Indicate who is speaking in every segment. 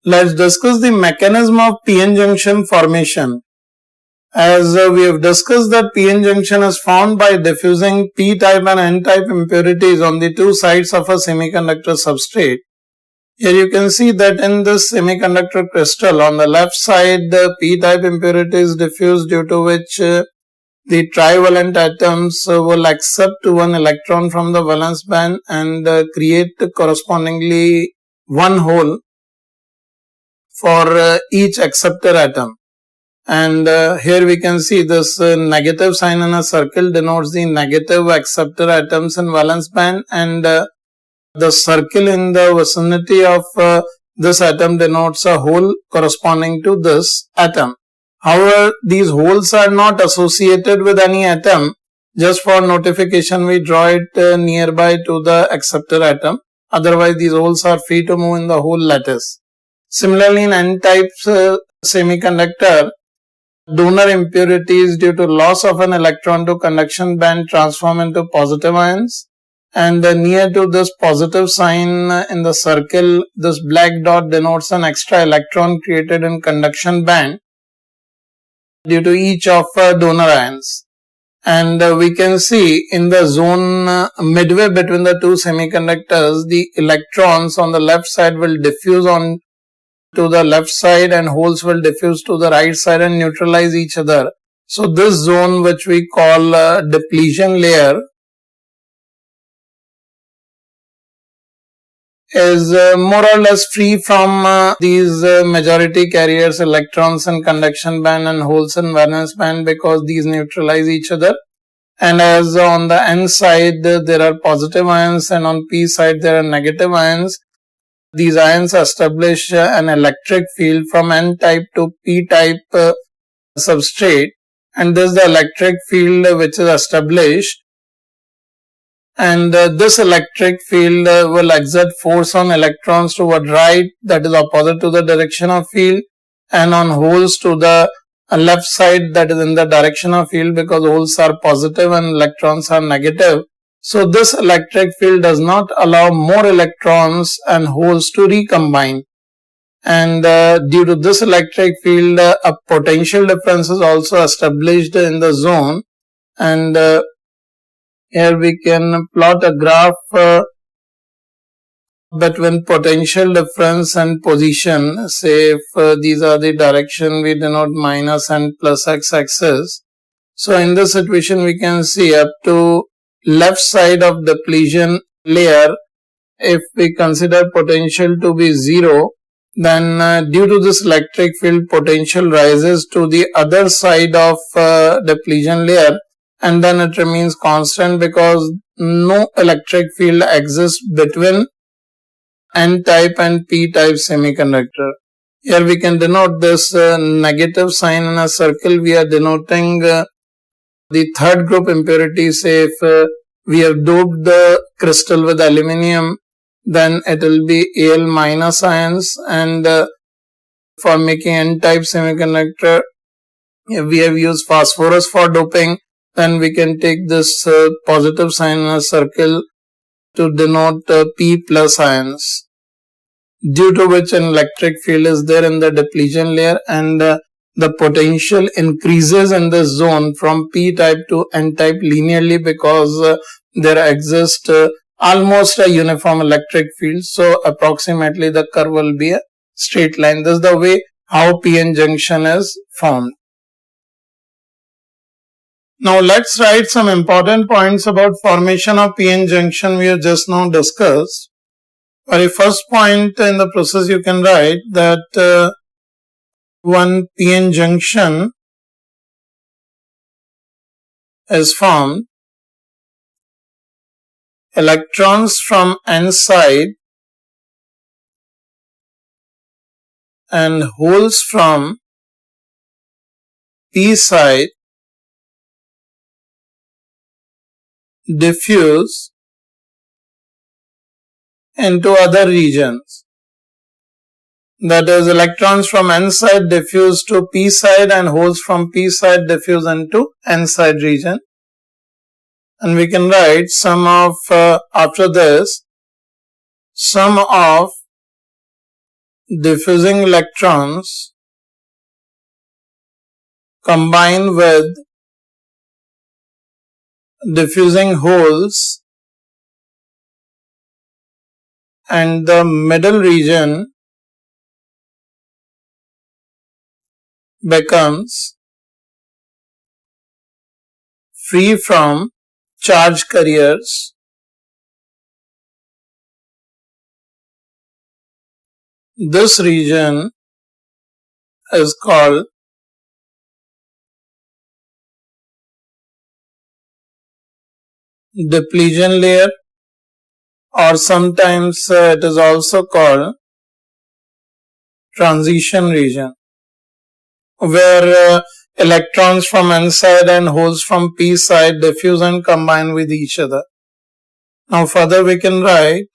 Speaker 1: Let's discuss the mechanism of PN junction formation. As we have discussed that PN junction is formed by diffusing P-type and N-type impurities on the two sides of a semiconductor substrate. Here you can see that in this semiconductor crystal, on the left side the P-type impurity is diffused, due to which the trivalent atoms will accept one electron from the valence band and create correspondingly one hole for each acceptor atom. And here we can see this negative sign in a circle denotes the negative acceptor atoms in valence band, and the circle in the vicinity of this atom denotes a hole corresponding to this atom. However, these holes are not associated with any atom. Just for notification, we draw it nearby to the acceptor atom. Otherwise, these holes are free to move in the whole lattice. Similarly, in N-type semiconductor, donor impurities due to loss of an electron to conduction band transform into positive ions, and near to this positive sign in the circle, this black dot denotes an extra electron created in conduction band due to each of donor ions. And we can see in the zone midway between the two semiconductors, the electrons on the left side will diffuse on to the left side and holes will diffuse to the right side and neutralize each other. So this zone, which we call depletion layer, is more or less free from these majority carriers, electrons in conduction band and holes in valence band, because these neutralize each other. And as on the N side there are positive ions and on P side there are negative ions, these ions establish an electric field from N-type to P-type substrate, and this is the electric field which is established, and this electric field will exert force on electrons toward right, that is opposite to the direction of field, and on holes to the left side, that is in the direction of field, because holes are positive and electrons are negative. So this electric field does not allow more electrons and holes to recombine, and due to this electric field a potential difference is also established in the zone. And here we can plot a graph between potential difference and position. Say if these are the direction, we denote minus and plus x-axis. So in this situation we can see up to left side of depletion layer, if we consider potential to be 0, then due to this electric field, potential rises to the other side of depletion layer, and then it remains constant because no electric field exists between N-type and P-type semiconductor. Here we can denote this negative sign in a circle. We are denoting the third group impurity. Say if we have doped the crystal with aluminium, then it will be Al minus ions, and for making N-type semiconductor, if we have used phosphorus for doping, then we can take this positive sign in a circle to denote P plus ions, due to which an electric field is there in the depletion layer, and the potential increases in this zone from P-type to N-type linearly, because there exists almost a uniform electric field. So approximately the curve will be a straight line. This is the way how PN junction is formed. Now let's write some important points about formation of PN junction we have just now discussed. For the first point in the process, you can write that one PN junction is formed. Electrons from N side and holes from P side diffuse into other regions. That is, electrons from N side diffuse to P side and holes from P side diffuse into N side region. And we can write sum of, after this, sum of diffusing electrons combine with diffusing holes, and the middle region becomes free from charge carriers. This region is called depletion layer, or sometimes it is also called transition region, where electrons from N side and holes from P side diffuse and combine with each other. Now further we can write,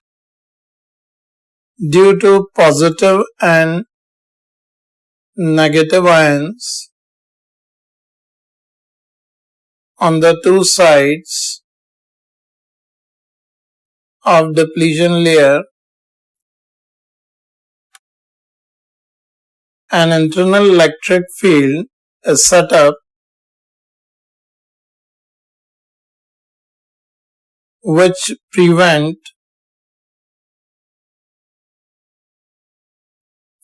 Speaker 1: due to positive and negative ions on the two sides of depletion layer, an internal electric field is set up which prevent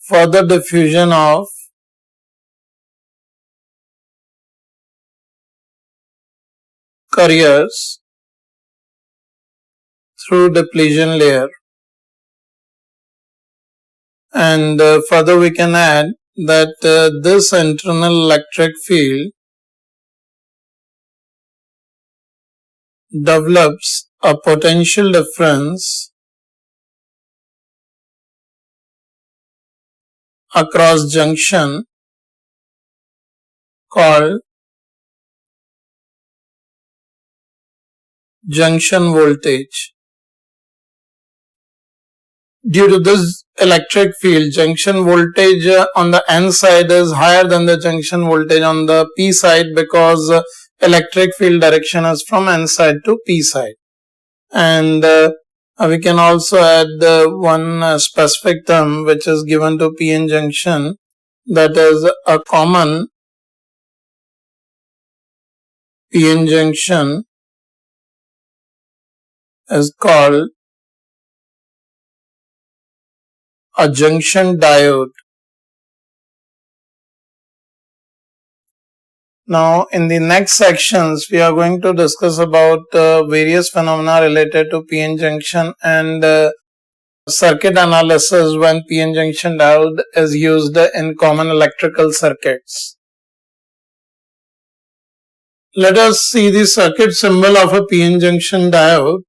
Speaker 1: further diffusion of carriers through depletion layer. And further we can add that this internal electric field develops a potential difference across junction called junction voltage. Due to this electric field, junction voltage on the N side is higher than the junction voltage on the P side, because electric field direction is from N side to P side. And we can also add one specific term which is given to PN junction, that is a common PN junction is called a junction diode. Now in the next sections we are going to discuss about various phenomena related to PN junction and circuit analysis when PN junction diode is used in common electrical circuits. Let us see the circuit symbol of a PN junction diode.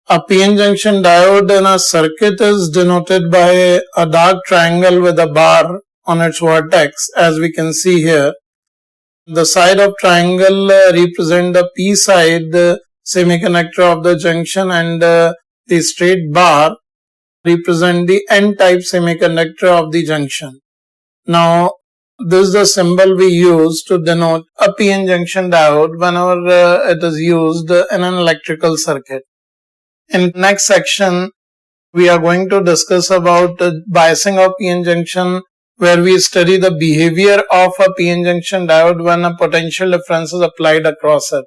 Speaker 1: A PN junction diode in a circuit is denoted by a dark triangle with a bar on its vertex, as we can see here. The side of triangle represent the P side semiconductor of the junction, and the straight bar represent the N type semiconductor of the junction. Now this is the symbol we use to denote a PN junction diode whenever it is used in an electrical circuit. In next section, we are going to discuss about biasing of PN junction, where we study the behavior of a PN junction diode when a potential difference is applied across it.